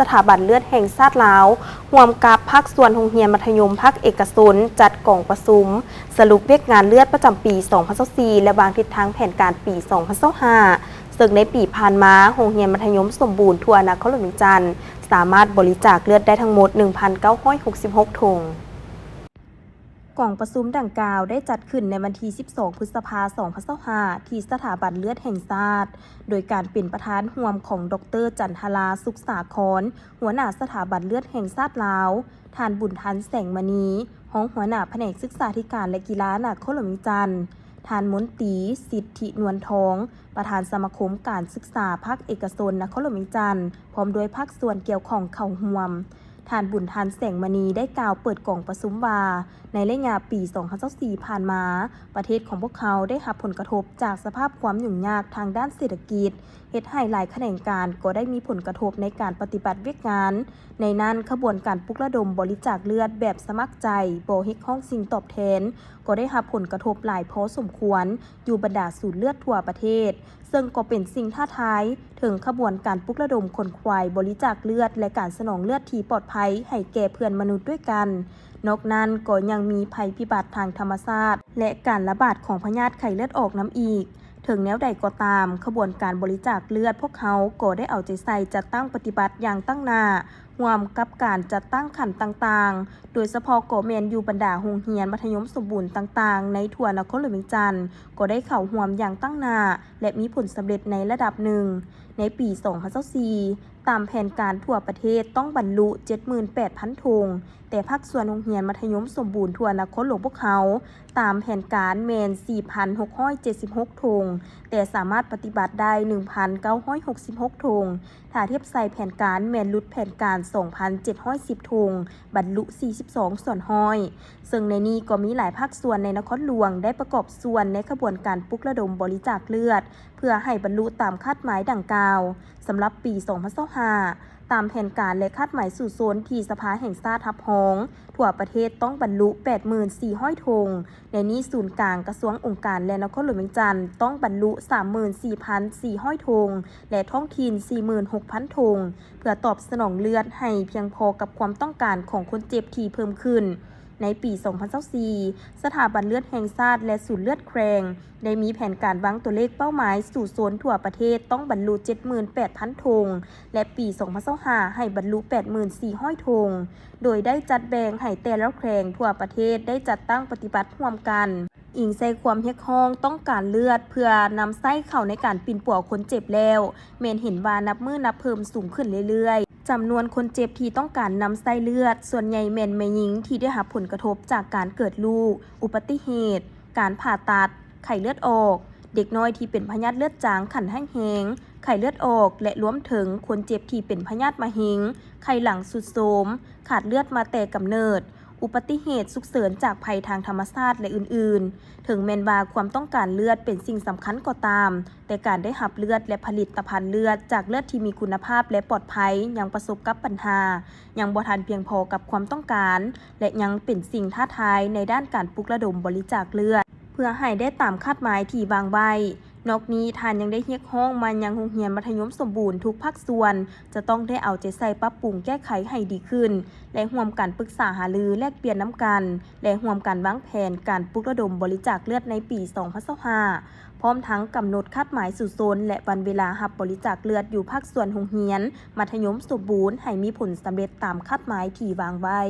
สถาบันเลือดแห่งชาติลาวร่วมกับภาคส่วนโรงเรียนมัธยมภาคเอกชนจัดกล่องประชุมสรุปเวียกงานเลือดประจำปี 2024 และวางทิศทางแผนการปี 2025 ซึ่งในปีผ่านมาโรงเรียนมัธยมสมบูรณ์ทั่วนครหลวงจันทร์สามารถบริจาคเลือดได้ทั้งหมด 1,966 ถุงกล่องประชุมดังกล่าวได้จัดขึ้นในวันที่ 12 พฤษภาคม 2025 ที่สถาบันเลือดแห่งชาติโดยการเป็นประธานร่วมของดร.จันทราสุขสาครหัวหน้าสถาบันเลือดแห่งชาติลาวท่านบุญทันแสงมณีรองหัวหน้าแผนกศึกษาธิการและกีฬานครหลวงจันทร์ท่านมนตรีสิทธินวลทองประธานสมาคมการศึกษาภาคเอกชนนครหลวงจันทร์พร้อมด้วยภาคส่วนเกี่ยวข้องเข้าร่วมท่านบุญทันแสงมณีได้กล่าวเปิดกล่องประชุมว่าในระยะปี 2024 ผ่านมาประเทศของพวกเขาได้รับผลกระทบจากสภาพความยุ่งยากทางด้านเศรษฐกิจเฮ็ดให้หลายแขนงการก็ได้มีผลกระทบในการปฏิบัติเวียกงานในนั้นขบวนการปลุกระดมบริจาคเลือดแบบสมัครใจบ่เฮ็ดห้องสิ่งตอบแทนก็ได้รับผลกระทบหลายพอสมควรอยู่บรรดาศูนย์เลือดทั่วประเทศซึ่งก็เป็นสิ่งท้าทายถึงขบวนการปลุกระดมคนควายบริจาคเลือดและการสนองเลือดที่ปลอดภัยให้แก่เพื่อนมนุษย์ด้วยกันนอกนั้นก็ยังมีภัยพิบัติทางธรรมชาติและการระบาดของพยาธิไข้เลือดออกน้ำอีกถึงแนวใดก็ตามขบวนการบริจาคเลือดพวกเขาก็ได้เอาใจใส่จัดตั้งปฏิบัติอย่างตั้งหน้าร่วมกับการจัดตั้งขันต่างๆโดยเฉพาะโกเมนอยู่บรรดาโรงเรียนมัธยมสมบูรณ์ต่างๆในทั่วนครหลวงจันทร์ก็ได้เข้าร่วมอย่างตั้งหน้าและมีผลสำเร็จในระดับหนึ่งในปี 2024 ตามแผนการทั่วประเทศต้องบรรลุ 78,000 ถุงแต่ภาคส่วนโรงเรียนมัธยมสมบูรณ์ทั่วนครหลวงพวกเขาตามแผนการแมน 4,676 ถุงแต่สามารถปฏิบัติได้ 1,966 ถุงถ้าเทียบใส่แผนการแมนลุดแผนการ 2,710 ถุงบรรลุ 42 ส่วนห้อยซึ่งในนี้ก็มีหลายภาคส่วนในนครหลวงได้ประกอบส่วนในขบวนการปลุกระดมบริจาคเลือดเพื่อให้บรรลุตามคาดหมายดังกล่าวสำหรับปี 2025 ตามแผนการและคาดหมายสู่โซนที่สภาแห่งชาติทับฮ้องทั่วประเทศต้องบรรลุ 84,000 ถุงในนี้ศูนย์กลางกระทรวงองค์การและนครหลวงเวียงจันทร์ต้องบรรลุ 34,400 ถุงและท้องถิ่น 46,000 ถุงเพื่อตอบสนองเลือดให้เพียงพอกับความต้องการของคนเจ็บที่เพิ่มขึ้นในปี 2024 สถาบันเลือดแห่งชาติและศูนย์เลือดแครงได้มีแผนการวางตัวเลขเป้าหมายสู่โซนทั่วประเทศต้องบรรลุ 78,000 ถุงและปี 2025 ให้บรรลุ 84,000 ถุงโดยได้จัดแบ่งให้แต่ละแครงทั่วประเทศได้จัดตั้งปฏิบัติร่วมกันอิงใส่ความเรียกร้องต้องการเลือดเพื่อนำไส้เข้าในการปิ่นป่วคนเจ็บแล้วแม้นเห็นว่านับมือนับเพิ่มสูงขึ้นเรื่อยๆจำนวนคนเจ็บที่ต้องการนำไส้เลือดส่วนใหญ่แม่นแม่หญิงที่ได้รับผลกระทบจากการเกิดลูกอุบัติเหตุการผ่าตัดไข้เลือดออกเด็กน้อยที่เป็นพยาธิเลือดจางขันแห้งไข้เลือดออกและรวมถึงคนเจ็บที่เป็นพยาธิมะเร็งไข้หลังสุดโทรมขาดเลือดมาแต่กำเนิดอุบัติเหตุฉุกเฉินจากภัยทางธรรมชาติและอื่นๆถึงแม้ว่าความต้องการเลือดเป็นสิ่งสำคัญก็ตามแต่การได้รับเลือดและผลิตภัณฑ์เลือดจากเลือดที่มีคุณภาพและปลอดภัยยังประสบกับปัญหายังบ่ทันเพียงพอกับความต้องการและยังเป็นสิ่งท้าทายในด้านการปลุกระดมบริจาคเลือดเพื่อให้ได้ตามคาดหมายที่วางไว้นอกนี้ท่านยังได้เรียกร้องมายังโรงเรียนมัธยมสมบูรณ์ทุกภาคส่วนจะต้องได้เอาใจใส่ปรับปรุงแก้ไขให้ดีขึ้นและร่วมกันปรึกษาหารือแลกเปลี่ยนน้ำกันและร่วมกันวางแผนการปลุกระดมบริจาคเลือดในปี 2025 พร้อมทั้งกำหนดคาดหมายสู่โซนและวันเวลารับบริจาคเลือดอยู่ภาคส่วนโรงเรียนมัธยมสมบูรณ์ให้มีผลสำเร็จตามคาดหมายที่วางไว้